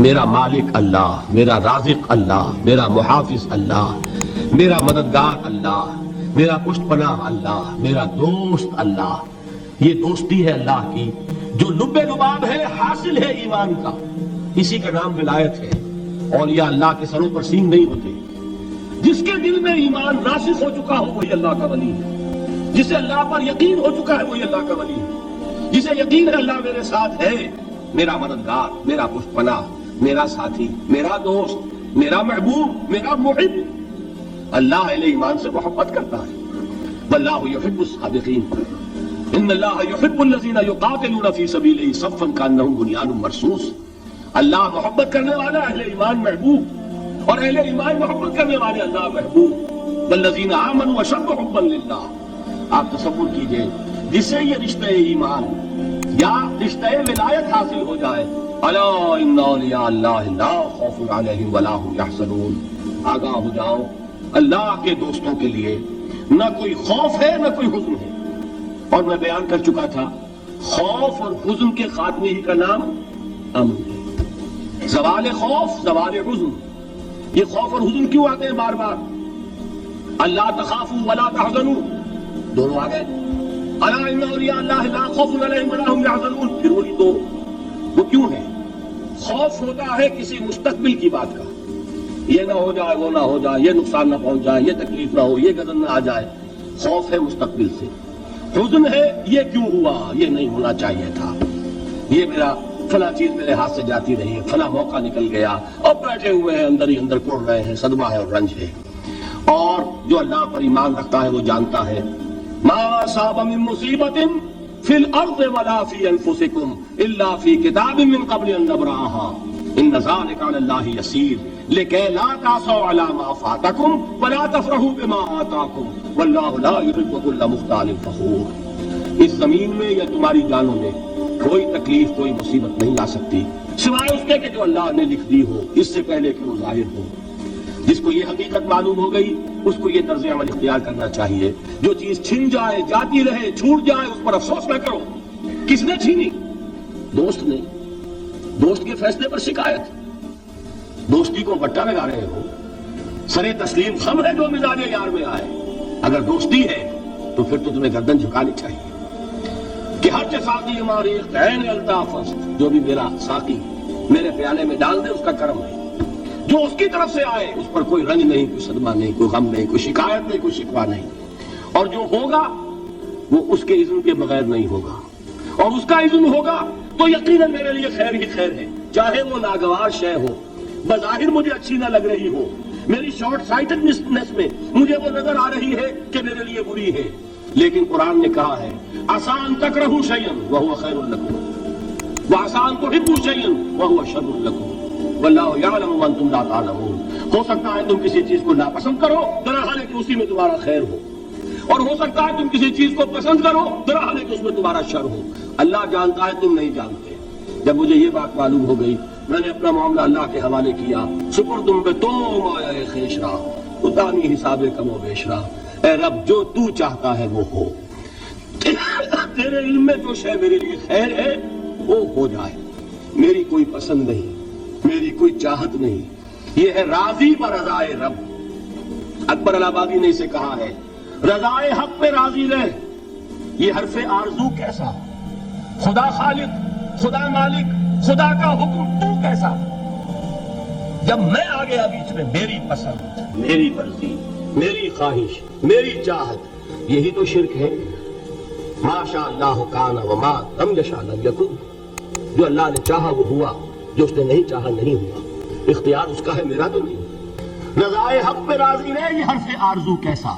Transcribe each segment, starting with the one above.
میرا مالک اللہ، میرا رازق اللہ، میرا محافظ اللہ، میرا مددگار اللہ، میرا پشت پناہ اللہ، میرا دوست اللہ. یہ دوستی ہے اللہ کی جو لب لباب ہے، حاصل ہے ایمان کا. اسی کا نام ولایت ہے. اولیاء اللہ کے سروں پر سینگ نہیں ہوتے. جس کے دل میں ایمان راسخ ہو چکا ہو وہی اللہ کا ولی ہے. جسے اللہ پر یقین ہو چکا ہے وہی اللہ کا ولی ہے. جسے یقین ہے اللہ میرے ساتھ ہے، میرا مددگار، میرا پشت پناہ، میرا ساتھی، میرا دوست، میرا محبوب، میرا محب. اللہ اہل ایمان سے محبت کرتا ہے. واللہ یحب الصادقین. ان اللہ یحب الذین یقاتلون فی سبیلہ صفا کانہم بنیان مرصوص. اللہ محبت کرنے والا، اہل ایمان محبوب، اور اہل ایمان محبت کرنے والے اللہ محبوب. والذین آمنوا اشد حبا للہ. آپ تصور کیجئے جسے یہ رشتہ ایمان یا رشتہ ولایت حاصل ہو جائے، الا ان اولیاء اللہ لا خوف علیہم ولا هم یحزنون. آگاہ ہو جاؤ، اللہ کے دوستوں کے لیے نہ کوئی خوف ہے نہ کوئی حزن ہے. اور میں بیان کر چکا تھا خوف اور حزن کے خاتمے ہی کا نام امن ہے. زوال خوف، زوال حزن. یہ خوف اور حزن کیوں آتے ہیں بار بار؟ اللہ تخافوا ولا تحزنوا، دونوں آ گئے. الا ان اولیاء اللہ لا خوف علیہم ولا هم یحزنون، پھر وہی دو. وہ کیوں ہے؟ خوف ہوتا ہے کسی مستقبل کی بات کا، یہ نہ ہو جائے، وہ نہ ہو جائے، یہ نقصان نہ پہنچ جائے، یہ تکلیف نہ ہو، یہ غضب نہ آ جائے. خوف ہے مستقبل سے. حزن ہے یہ کیوں ہوا، یہ نہیں ہونا چاہیے تھا، یہ میرا فلاں چیز میرے ہاتھ سے جاتی رہی ہے، فلاں موقع نکل گیا، اور بیٹھے ہوئے ہیں اندر ہی اندر کوڑ رہے ہیں، صدمہ ہے اور رنج ہے. اور جو اللہ پر ایمان رکھتا ہے وہ جانتا ہے ما اصاب من مصیبت فی الارض ولا فی انفسکم الا فی کتاب من قبل ان نبرأها ان ذلک علی اللہ یسیر لکی لا تعصوا علی ما فاتکم ولا تفرحوا بما آتاکم واللہ لا یحب کل مختال فخور. اس زمین میں یا تمہاری جانوں میں کوئی تکلیف، کوئی مصیبت نہیں لا سکتی سوائے اس کے کہ جو اللہ نے لکھ دی ہو اس سے پہلے کہ وہ ظاہر ہو. جس کو یہ حقیقت معلوم ہو گئی اس کو یہ طرز عمل اختیار کرنا چاہیے. جو چیز چھن جائے، جاتی رہے، چھوٹ جائے، اس پر افسوس نہ کرو. کس نے چھینی؟ دوست نے. دوست کے فیصلے پر شکایت. دوستی کو بٹا لگا رہے ہو. سرے تسلیم خم ہے جو مزاج یار میں آئے. اگر دوستی ہے تو پھر تو تمہیں گردن جھکانی چاہیے کہ ہر ساقی ہماری عین الطاف است، جو بھی میرا ساقی میرے پیالے میں ڈال دے اس کا کرم ہے. جو اس کی طرف سے آئے اس پر کوئی رنج نہیں، کوئی صدمہ نہیں، کوئی غم نہیں، کوئی شکایت نہیں، کوئی شکوہ نہیں. اور جو ہوگا وہ اس کے اذن کے بغیر نہیں ہوگا، اور اس کا اذن ہوگا تو یقیناً میرے لیے خیر ہی خیر ہے. چاہے وہ ناگوار شے ہو، بظاہر مجھے اچھی نہ لگ رہی ہو، میری شارٹ سائٹڈنس میں مجھے وہ نظر آ رہی ہے کہ میرے لیے بری ہے، لیکن قرآن نے کہا ہے آسان تکرہوا شیئا وہو خیر لکم وآسان تحبوا شیئا وہو شر لکم واللہ یعلم وانتم لا تعلمون. ہو سکتا ہے تم کسی چیز کو ناپسند کرو درحال ہے کہ اسی میں تمہارا خیر ہو، اور ہو سکتا ہے تم کسی چیز کو پسند کرو درحال ہے کہ اس میں تمہارا شر ہو. اللہ جانتا ہے، تم نہیں جانتے. جب مجھے یہ بات معلوم ہو گئی میں نے اپنا معاملہ اللہ کے حوالے کیا. سپردم بے تو مایا خیش را اتانی حساب کم و بیش را. اے رب جو تو چاہتا ہے وہ ہو. تیرے علم میں جو شے میرے لیے خیر ہے وہ ہو جائے. میری کوئی پسند نہیں، میری کوئی چاہت نہیں. یہ ہے راضی برضائے رب. اکبر الہ آبادی نے اسے کہا ہے رضائے حق پہ راضی رہ. یہ حرف آرزو کیسا؟ خدا خالق، خدا مالک، خدا کا حکم تو کیسا؟ جب میں آ گیا بیچ میں میری پسند، میری مرضی، میری خواہش، میری چاہت، یہی تو شرک ہے. ما شاء اللہ کان وما لم یشاء لم یکن. جو اللہ نے چاہا وہ ہوا، جو اس نے نہیں چاہا نہیں ہوا. اختیار اس کا ہے، میرا تو نہیں. رضائے حق پہ راضی رہے یہ حرف آرزو کیسا؟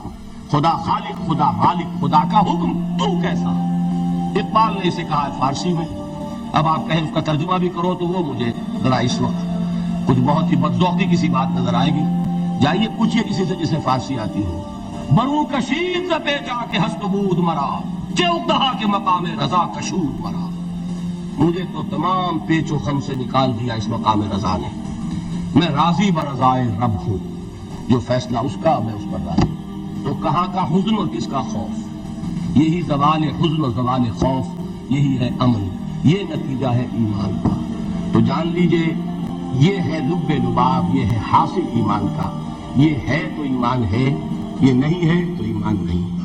خدا خالق، خدا مالک، خدا کا حکم تو کیسا؟ اقبال نے اسے کہا ہے فارسی میں. اب آپ کہیں اس کا ترجمہ بھی کرو تو وہ مجھے ذرا اس وقت کچھ بہت ہی بدذوقی کسی بات نظر آئے گی. جائیے پوچھئے کسی سے جسے فارسی آتی ہو. برو کشید ز پہ جا کے ہست بود مرا چو کہا کہ مقام رضا کشود مرا. مجھے تو تمام پیچ و خم سے نکال دیا اس مقام رضا نے. میں راضی برضائے رب ہوں، جو فیصلہ اس کا میں اس پر راضی. تو کہاں کا حزن اور کس کا خوف؟ یہی زوال حزن اور زوال خوف، یہی ہے امن، یہ نتیجہ ہے ایمان کا. تو جان لیجئے یہ ہے لب لباب، یہ ہے حاصل ایمان کا. یہ ہے تو ایمان ہے، یہ نہیں ہے تو ایمان نہیں.